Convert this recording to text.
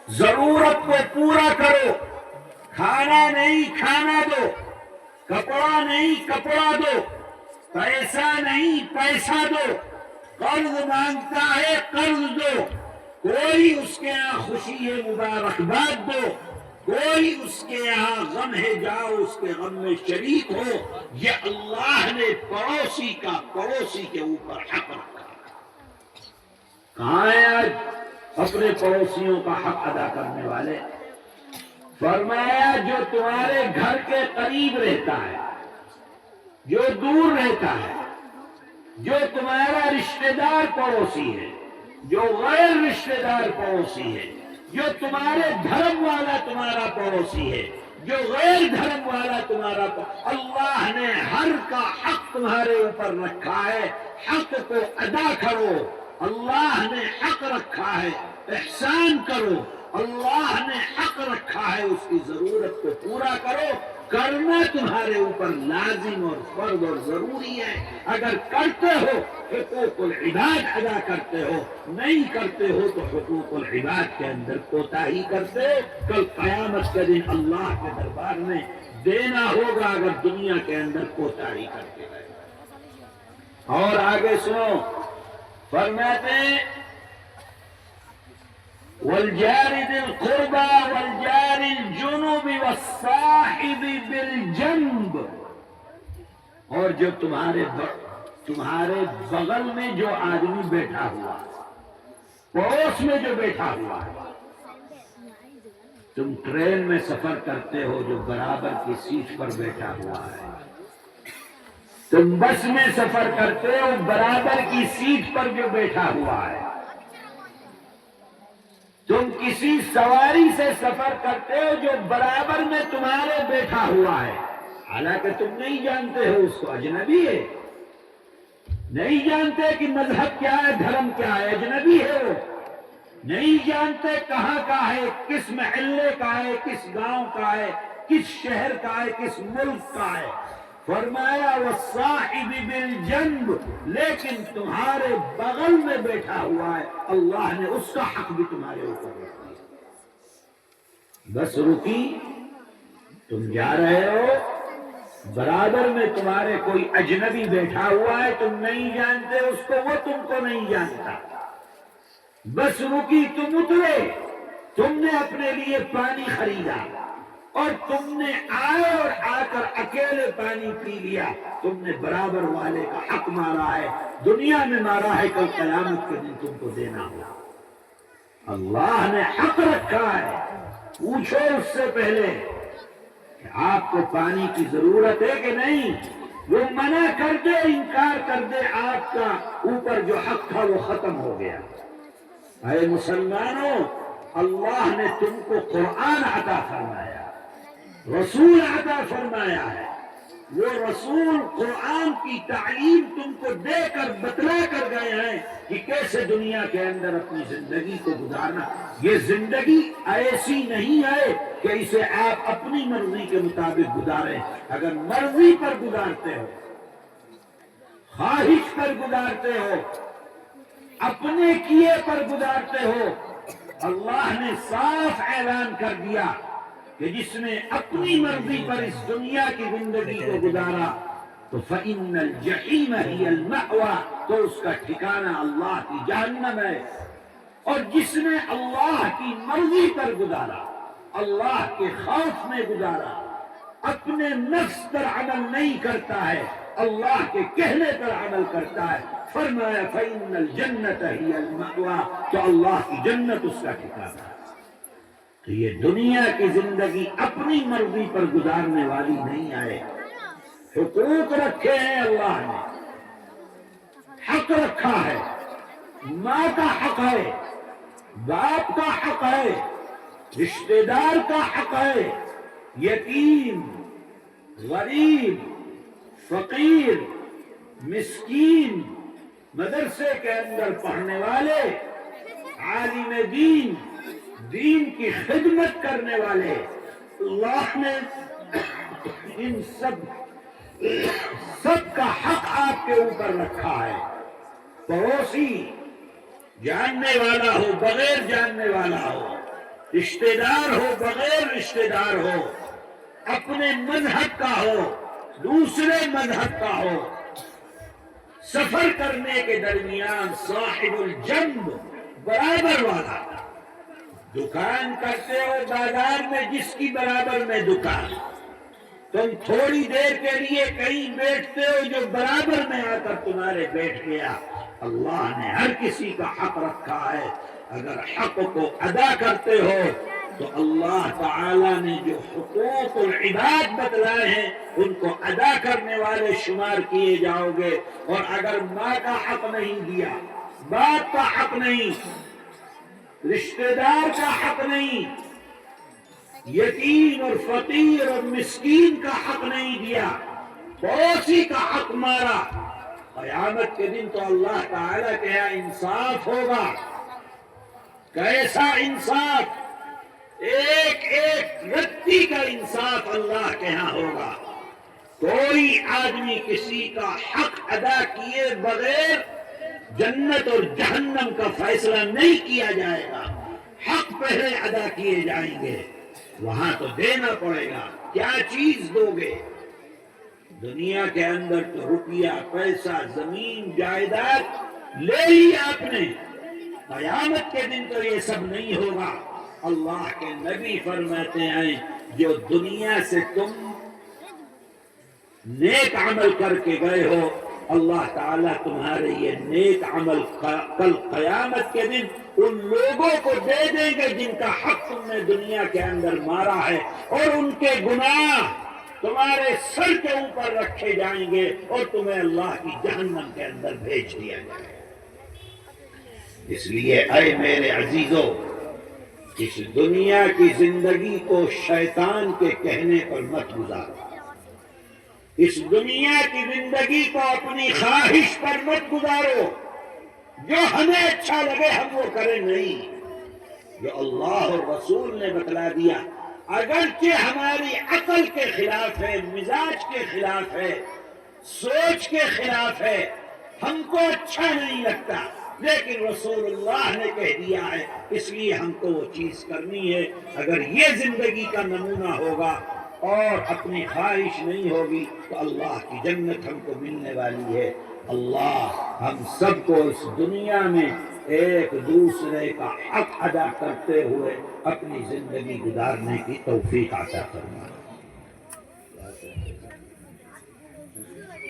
ضرورت کو پورا کرو، کھانا نہیں کھانا دو، کپڑا نہیں کپڑا دو، پیسہ نہیں پیسہ دو، قرض مانگتا ہے قرض دو، کوئی اس کے یہاں خوشی ہے مبارکباد دو، کوئی اس کے یہاں غم ہے جاؤ اس کے غم میں شریک ہو۔ یہ اللہ نے پڑوسی کا پڑوسی کے اوپر حق رکھا۔ کہاں ہے آج اپنے پڑوسیوں کا حق ادا کرنے والے؟ فرمایا جو تمہارے گھر کے قریب رہتا ہے، جو دور رہتا ہے، جو تمہارا رشتہ دار پڑوسی ہے، جو غیر رشتہ دار پڑوسی ہے، جو تمہارے دھرم والا تمہارا پڑوسی ہے، جو غیر دھرم والا تمہارا اللہ نے ہر کا حق تمہارے اوپر رکھا ہے، حق کو ادا کرو۔ اللہ نے حق رکھا ہے، احسان کرو۔ اللہ نے حق رکھا ہے، اس کی ضرورت کو پورا کرو۔ کرنا تمہارے اوپر لازم اور فرض اور ضروری ہے۔ اگر کرتے ہو حقوق العباد ادا کرتے ہو، نہیں کرتے ہو تو حقوق العباد کے اندر کوتاہی کرتے ہو۔ کل قیامت کے دن اللہ کے دربار میں دینا ہوگا اگر دنیا کے اندر کوتاہی کرتے رہے۔ اور آگے سنو، فرماتے ہیں والجار ذی القربى والجار الجنب والصاحب بالجنب، اور جو تمہارے بغل میں جو آدمی بیٹھا ہوا، پڑوس میں جو بیٹھا ہوا ہے، تم ٹرین میں سفر کرتے ہو جو برابر کی سیٹ پر بیٹھا ہوا ہے، تم بس میں سفر کرتے ہو برابر کی سیٹ پر جو بیٹھا ہوا ہے، تم کسی سواری سے سفر کرتے ہو جو برابر میں تمہارے بیٹھا ہوا ہے، حالانکہ تم نہیں جانتے ہو اس کو، اجنبی ہے، نہیں جانتے کہ مذہب کیا ہے، دھرم کیا ہے، اجنبی ہے وہ، نہیں جانتے کہاں کا ہے، کس محلے کا ہے، کس گاؤں کا ہے، کس شہر کا ہے، کس ملک کا ہے۔ فرمایا والصاحب بالجنب، لیکن تمہارے بغل میں بیٹھا ہوا ہے، اللہ نے اس کا حق بھی تمہارے اوپر رکھ دیا۔ بس رکی، تم جا رہے ہو، برابر میں تمہارے کوئی اجنبی بیٹھا ہوا ہے، تم نہیں جانتے اس کو، وہ تم کو نہیں جانتا، بس رکی، تم اترے، تم نے اپنے لیے پانی خریدا اور تم نے آئے اور آ کر اکیلے پانی پی لیا، تم نے برابر والے کا حق مارا ہے، دنیا میں مارا ہے، کل قیامت کے دن تم کو دینا ہوگا۔ اللہ نے حق رکھا ہے، پوچھو اس سے پہلے کہ آپ کو پانی کی ضرورت ہے کہ نہیں، وہ منع کر دے، انکار کر دے، آپ کا اوپر جو حق تھا وہ ختم ہو گیا۔ اے مسلمانوں، اللہ نے تم کو قرآن عطا فرمایا، رسول عطا فرمایا ہے، وہ رسول قرآن کی تعلیم تم کو دے کر بتلا کر گئے ہیں کہ کیسے دنیا کے اندر اپنی زندگی کو گزارنا۔ یہ زندگی ایسی نہیں ہے کہ اسے آپ اپنی مرضی کے مطابق گزاریں۔ اگر مرضی پر گزارتے ہو، خواہش پر گزارتے ہو، اپنے کیے پر گزارتے ہو، اللہ نے صاف اعلان کر دیا کہ جس نے اپنی مرضی پر اس دنیا کی زندگی کو گزارا تو فَإِنَّ الْجَحِيمَ هِيَ الْمَأْوَى، تو اس کا ٹھکانہ اللہ کی جہنم ہے۔ اور جس نے اللہ کی مرضی پر گزارا، اللہ کے خوف میں گزارا، اپنے نفس پر عمل نہیں کرتا ہے، اللہ کے کہنے پر عمل کرتا ہے، فرمایا فَإِنَّ الْجَنَّةَ هِيَ الْمَأْوَى، تو اللہ کی جنت اس کا ٹھکانہ ہے۔ تو یہ دنیا کی زندگی اپنی مرضی پر گزارنے والی نہیں آئے، حقوق رکھے ہیں، اللہ نے حق رکھا ہے، ماں کا حق ہے، باپ کا حق ہے، رشتہ دار کا حق ہے، یتیم، غریب، فقیر، مسکین، مدرسے کے اندر پڑھنے والے، عالم دین، دین کی خدمت کرنے والے، اللہ نے ان سب کا حق آپ کے اوپر رکھا ہے۔ پڑوسی جاننے والا ہو، بغیر جاننے والا ہو، رشتہ دار ہو بغیر رشتہ دار ہو، اپنے مذہب کا ہو دوسرے مذہب کا ہو، سفر کرنے کے درمیان صاحب الجنب برابر والا، دکان کرتے ہو بازار میں جس کی برابر میں دکان، تم تھوڑی دیر کے لیے کہیں بیٹھتے ہو جو برابر میں آ کر تمہارے بیٹھ گیا۔ اللہ نے ہر کسی کا حق رکھا ہے، اگر حق کو ادا کرتے ہو تو اللہ تعالی نے جو حقوق العباد بتلائے ہیں ان کو ادا کرنے والے شمار کیے جاؤ گے۔ اور اگر ماں کا حق نہیں دیا، باپ کا حق نہیں، رشتہ دار کا حق نہیں، یتیم اور فقیر اور مسکین کا حق نہیں دیا، پڑوسی کا حق مارا، قیامت کے دن تو اللہ تعالیٰ کے یہاں انصاف ہوگا۔ کیسا انصاف؟ ایک ایک رتی کا انصاف اللہ کے ہاں ہوگا۔ کوئی آدمی کسی کا حق ادا کیے بغیر جنت اور جہنم کا فیصلہ نہیں کیا جائے گا، حق پہلے ادا کیے جائیں گے، وہاں تو دینا پڑے گا۔ کیا چیز دو گے؟ دنیا کے اندر تو روپیہ پیسہ زمین جائیداد لے لی آپ نے، قیامت کے دن تو یہ سب نہیں ہوگا۔ اللہ کے نبی فرماتے ہیں جو دنیا سے تم نیک عمل کر کے گئے ہو، اللہ تعالیٰ تمہارے یہ نیک عمل کل قیامت کے دن ان لوگوں کو دے دیں گے جن کا حق تم نے دنیا کے اندر مارا ہے، اور ان کے گناہ تمہارے سر کے اوپر رکھے جائیں گے اور تمہیں اللہ کی جہنم کے اندر بھیج دیا جائے گا۔ اس لیے اے میرے عزیزو، اس دنیا کی زندگی کو شیطان کے کہنے پر مت گزارو، اس دنیا کی زندگی کو اپنی خواہش پر مت گزارو، جو ہمیں اچھا لگے ہم وہ کریں نہیں، جو اللہ اور رسول نے بتلا دیا اگرچہ ہماری عقل کے خلاف ہے، مزاج کے خلاف ہے، سوچ کے خلاف ہے، ہم کو اچھا نہیں لگتا، لیکن رسول اللہ نے کہہ دیا ہے اس لیے ہم کو وہ چیز کرنی ہے۔ اگر یہ زندگی کا نمونہ ہوگا اور اپنی خواہش نہیں ہوگی تو اللہ کی جنت ہم کو ملنے والی ہے۔ اللہ ہم سب کو اس دنیا میں ایک دوسرے کا حق ادا کرتے ہوئے اپنی زندگی گزارنے کی توفیق عطا فرمائے۔